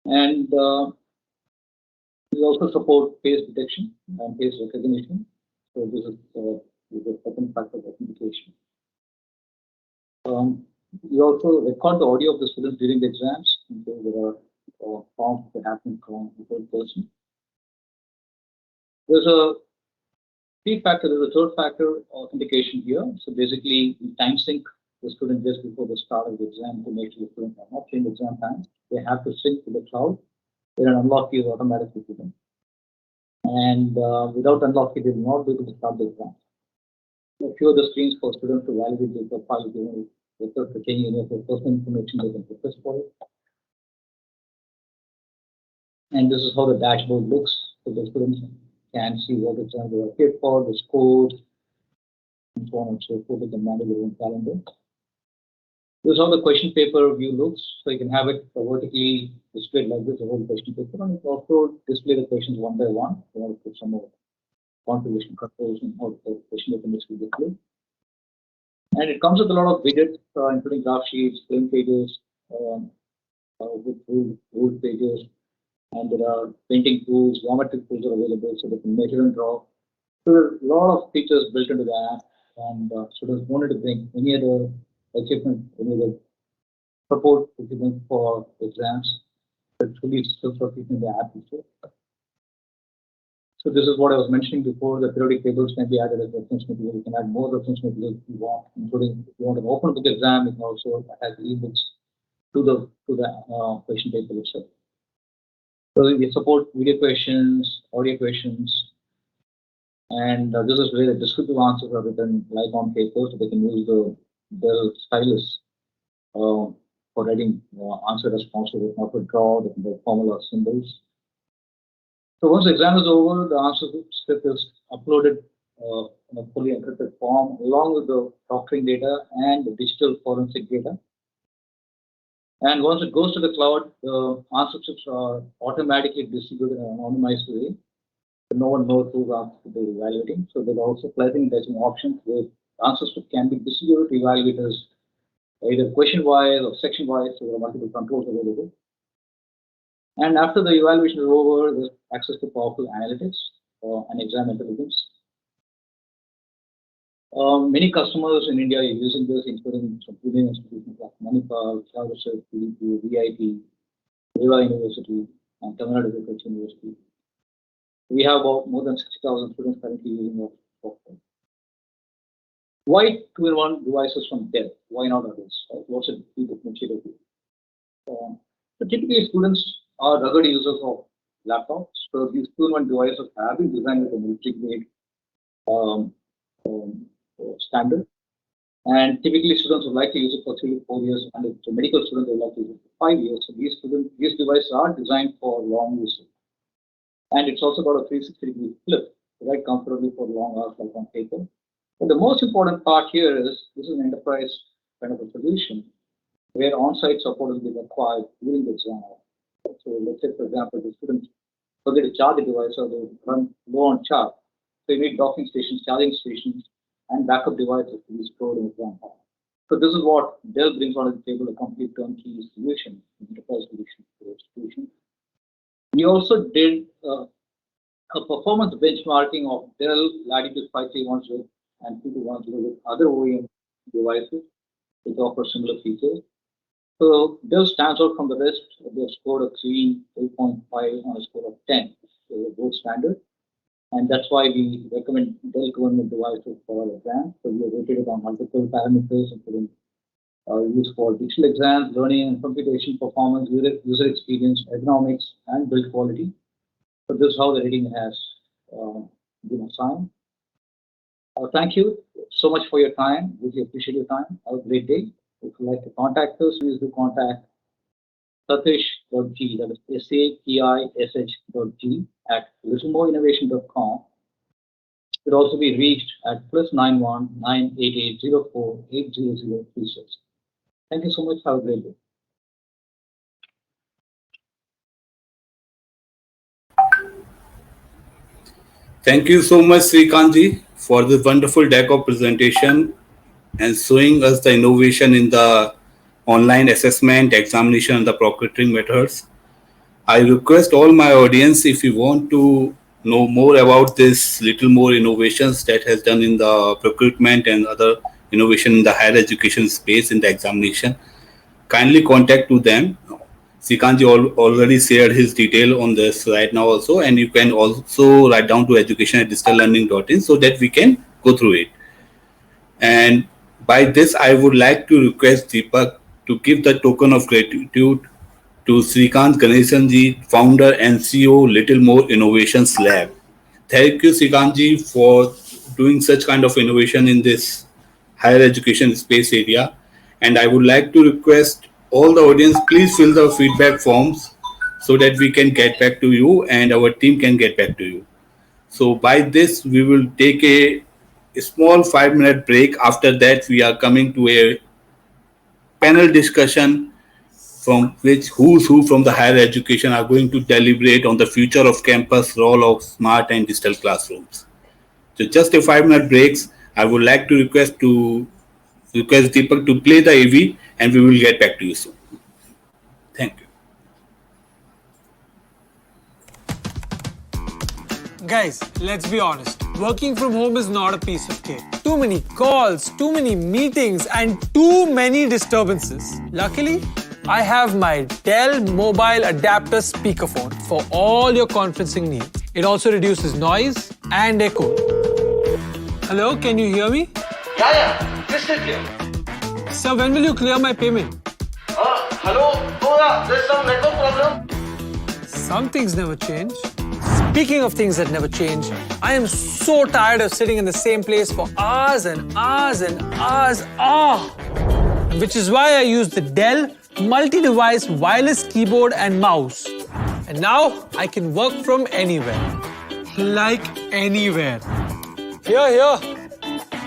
And we also support face detection and face recognition. So this is the second factor of authentication. We also record the audio of the students during the exams. So there are forms that happen from the third person. There's a there's a third factor authentication here. So basically, we time sync the student just before the start of the exam to make sure the students are not changing exam time. They have to sync to the cloud. Then an unlock key is automatically given. And without unlock key, they will not be able to start the exam. A few of the screens for students to validate their profile given without retaining any of their personal information they can request for it. And this is how the dashboard looks. So the students can see what exams they appeared for, the scores, and so on and so forth. They can manage their own calendar. This is how the question paper view looks. So you can have it vertically displayed like this, the whole question paper, and it can also display the questions one by one. You want to put some more configuration controls and how the question paper needs to be displayed. And it comes with a lot of widgets, including graph sheets, plain pages, with ruled pages, and there are painting tools, geometric tools are available, so they can measure and draw. So there's a lot of features built into the app, and students wanted to bring any other equipment, any other support equipment for exams. It's fully self-sufficient in the app itself. So this is what I was mentioning before. The periodic tables can be added as reference material. You can add more reference material if you want, including if you want an open book exam, you can also add ebooks to the question paper itself. So we support video questions, audio questions, and this is where the descriptive answers are written live on paper, so they can use the stylus for writing answer responses. They can also draw the formula symbols. So once the exam is over, the answer script is uploaded in a fully encrypted form along with the proctoring data and the digital forensic data. And once it goes to the cloud, the answer scripts are automatically distributed in an anonymized way. So no one knows who's they're evaluating. So there's also plenty of options where answer script can be distributed to evaluators either question-wise or section-wise, so there are multiple controls available. And after the evaluation is over, there's access to powerful analytics and exam intelligence. Many customers in India are using this, including some premium institutions like Manipal, Chartership, PDP, VIT, Deva University, and Tamil Nadu Agriculture University. We have about more than 60,000 students currently using our software. Why 2-in-1 devices from Dell? Why not others? Right? What's it differentiated? So typically, students are rugged users of laptops. So these 2-in-1 devices have been designed with a military-grade um, standard. And typically, students would like to use it for 3 to 4 years, and if it's a medical student, they would like to use it for 5 years. So these devices are designed for long usage. And it's also got a 360-degree flip, right, comfortably for long hours like on paper. But the most important part here is this is an enterprise kind of a solution where on-site support will be required during the exam. So let's say, for example, the students forget to charge the device or they run low on charge. So you need docking stations, charging stations, and backup devices to be stored in the exam hall. So this is what Dell brings on the table, a complete turnkey solution, enterprise solution for institutions. We also did a performance benchmarking of Dell Latitude 5310 and 2210 with other OEM devices which offer similar features. So Dell stands out from the rest. They scored a 8.5 on a score of 10. So both standard. And that's why we recommend Dell government devices for our exams. So we have rated it on multiple parameters, including use for digital exams, learning and computation performance, user experience, ergonomics, and build quality. So this is how the rating has been assigned. Thank you so much for your time. Really appreciate your time. Have a great day. If you'd like to contact us, please do contact satish.g, that is satish.g at littlemoreinnovation.com. It could also be reached at +91 98804 80036. Thank you so much. Have a great day. Thank you so much, Srikanji, for this wonderful deck of presentation and showing us the innovation in the online assessment, examination, and the procuring methods. I request all my audience, if you want to know more about this little more innovations that has done in the procurement and other innovation in the higher education space in the examination, kindly contact to them. Srikanji already shared his detail on this right now also, and you can also write down to education@digitallearning.in so that we can go through it. And by this, I would like to request Deepak to give the token of gratitude to Srikant Ganesanji, founder and CEO, Little More Innovations Lab. Thank you, Srikantji, for doing such kind of innovation in this higher education space area. And I would like to request all the audience, please fill the feedback forms so that we can get back to you and our team can get back to you. So by this, we will take a small 5-minute break. After that, we are coming to a panel discussion from which who's who from the higher education are going to deliberate on the future of campus, role of smart and digital classrooms. So just a 5-minute breaks. I would like to request Deepak to play the AV, and we will get back to you soon. Thank you. Guys, let's be honest. Working from home is not a piece of cake. Too many calls, too many meetings, and too many disturbances. Luckily, I have my Dell Mobile Adapter speakerphone for all your conferencing needs. It also reduces noise and echo. Hello, can you hear me? Yeah, crystal clear. Sir, when will you clear my payment? Hello? Oh yeah, there's some network problem. Some things never change. Speaking of things that never change, I am so tired of sitting in the same place for hours and hours and hours. Which is why I use the Dell multi-device wireless keyboard and mouse. And now I can work from anywhere. Like anywhere. Here.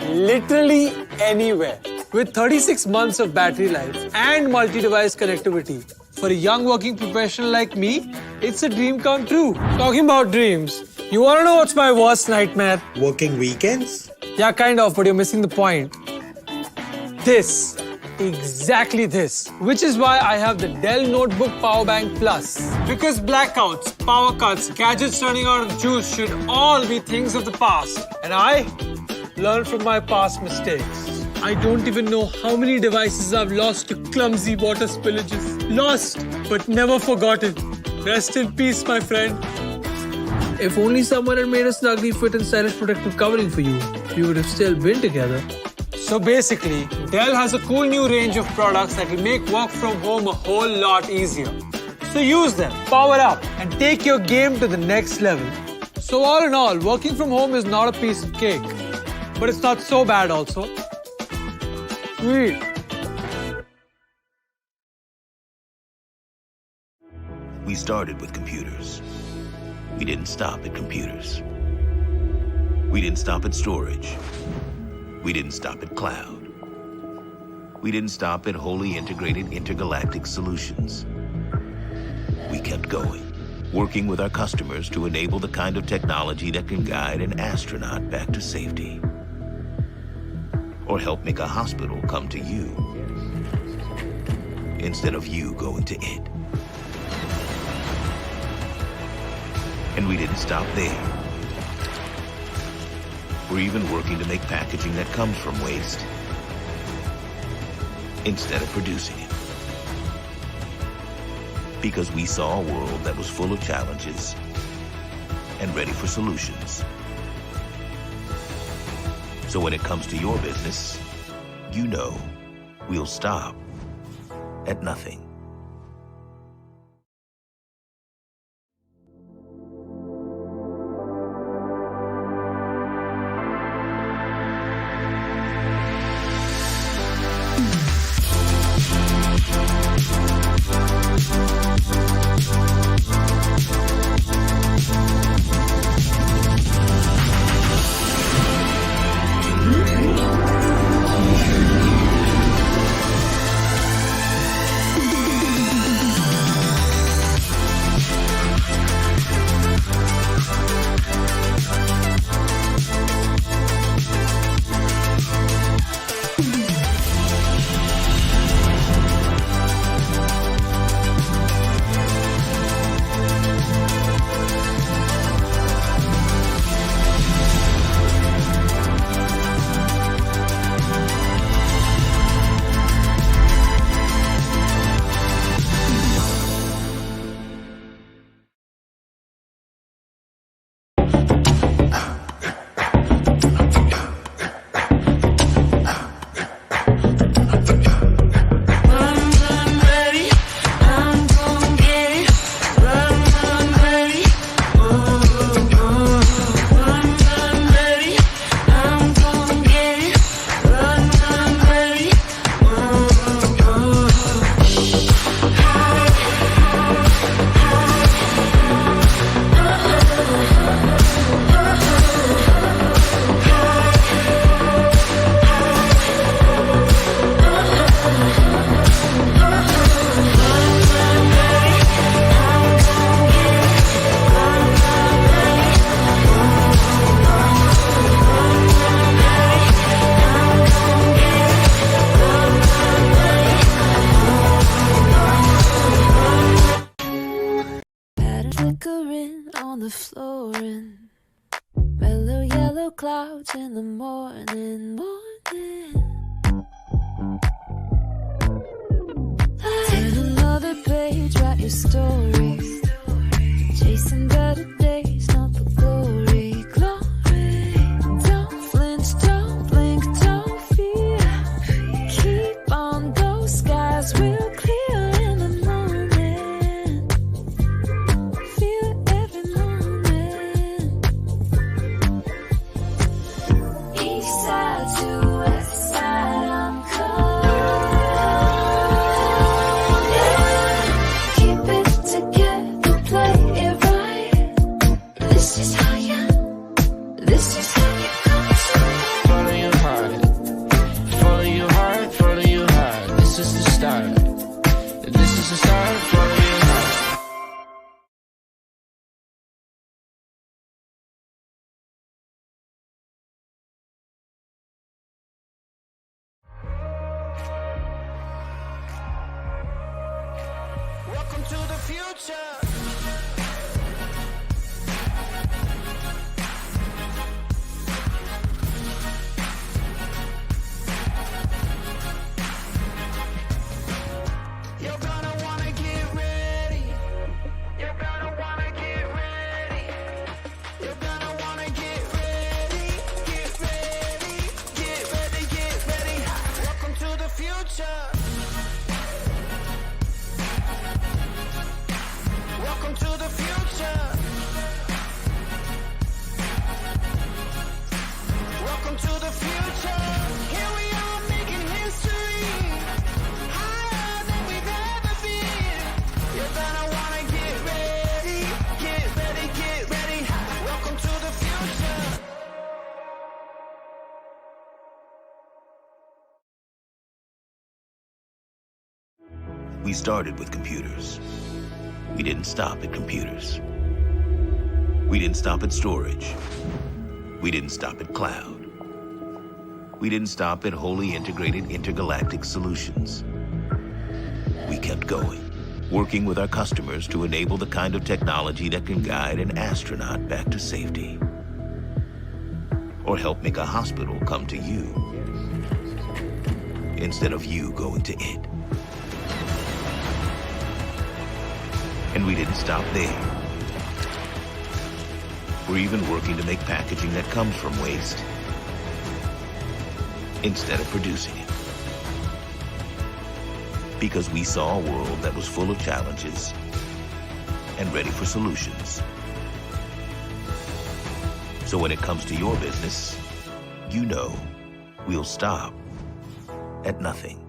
Literally anywhere. With 36 months of battery life and multi-device connectivity. For a young working professional like me, it's a dream come true. Talking about dreams, you wanna know what's my worst nightmare? Working weekends? Yeah, kind of, but you're missing the point. This. Exactly this. Which is why I have the Dell Notebook Power Bank Plus. Because blackouts, power cuts, gadgets running out of juice should all be things of the past. And I learn from my past mistakes. I don't even know how many devices I've lost to clumsy water spillages. Lost, but never forgotten. Rest in peace, my friend. If only someone had made a snugly fit and stylish protective covering for you, we would have still been together. So basically, Dell has a cool new range of products that will make work from home a whole lot easier. So use them, power up, and take your game to the next level. So all in all, working from home is not a piece of cake. But it's not so bad also. Sweet. We started with computers. We didn't stop at computers. We didn't stop at storage. We didn't stop at cloud. We didn't stop at wholly integrated intergalactic solutions. We kept going, working with our customers to enable the kind of technology that can guide an astronaut back to safety, or help make a hospital come to you instead of you going to it. And we didn't stop there. We're even working to make packaging that comes from waste instead of producing it. Because we saw a world that was full of challenges and ready for solutions. So when it comes to your business, you know we'll stop at nothing. Flickering on the floor and mellow yellow clouds in the morning. Turn another page, write your story. Chasing better days, not the glory. Don't flinch, don't blink, don't fear. Keep on, those skies will clear in the morning. Feel it every moment. East side to west side, I'm keep it together, play it right. This is how you come to. Follow your heart, follow your heart, follow your heart. This is the start. This is the start. Follow your heart. Welcome to the future. Welcome to the future. Welcome to the future. Here we are making history. Higher than we've ever been. You're gonna wanna get ready. Get ready, get ready. Welcome to the future. We started with computers. We didn't stop at computers. We didn't stop at storage. We didn't stop at cloud. We didn't stop at wholly integrated intergalactic solutions. We kept going, working with our customers to enable the kind of technology that can guide an astronaut back to safety, or help make a hospital come to you instead of you going to it. And we didn't stop there. We're even working to make packaging that comes from waste instead of producing it. Because we saw a world that was full of challenges and ready for solutions. So when it comes to your business, you know we'll stop at nothing.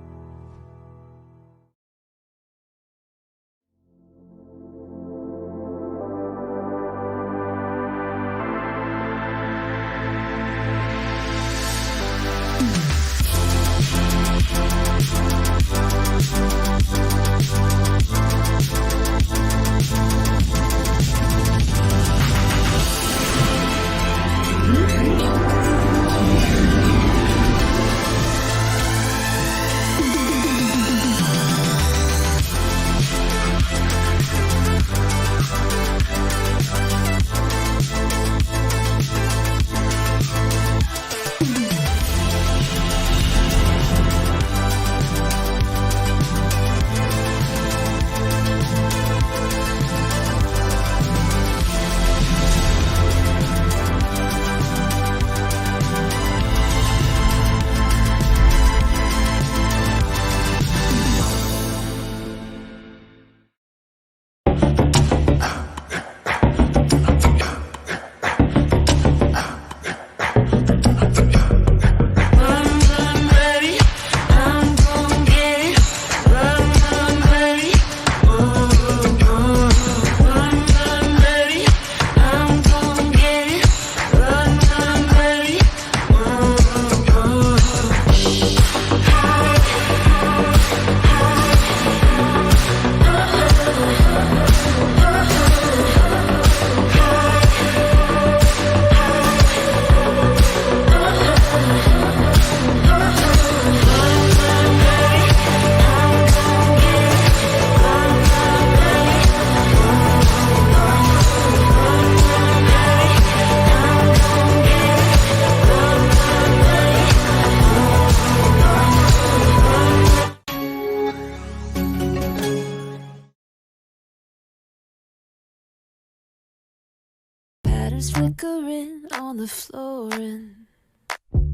Patterns flickering on the floor and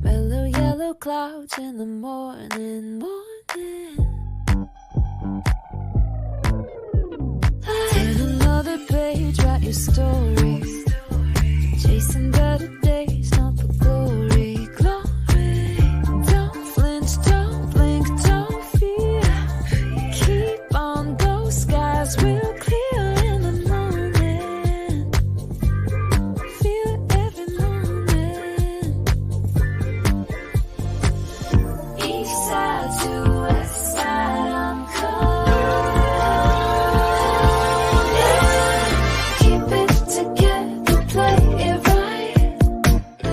mellow yellow clouds in the morning. Turn another page, write your story. Chasing better days, not the glory. Don't flinch, don't blink, don't fear. Keep on, those skies will clear in the morning. Feel it every morning. East side to west side, I'm coming. Keep it together, play it right.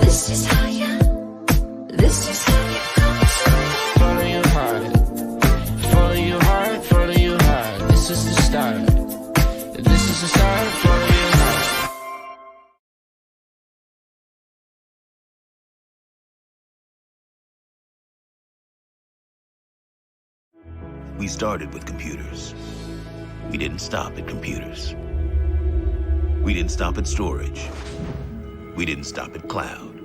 This is how you come to. Follow your heart. Follow your heart, follow your heart. This is the start. This is the start. Follow your heart. We started with computers. We didn't stop at computers. We didn't stop at storage. We didn't stop at cloud.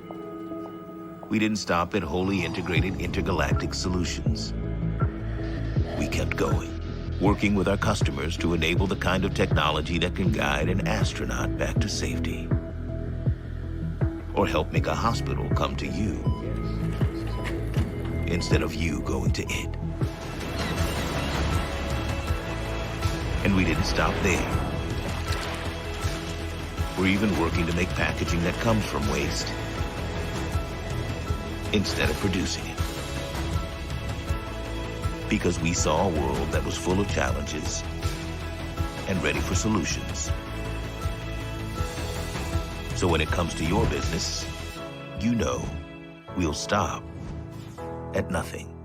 We didn't stop at wholly integrated intergalactic solutions. We kept going, working with our customers to enable the kind of technology that can guide an astronaut back to safety, or help make a hospital come to you instead of you going to it. And we didn't stop there. We're even working to make packaging that comes from waste instead of producing it. Because we saw a world that was full of challenges and ready for solutions. So when it comes to your business, you know we'll stop at nothing.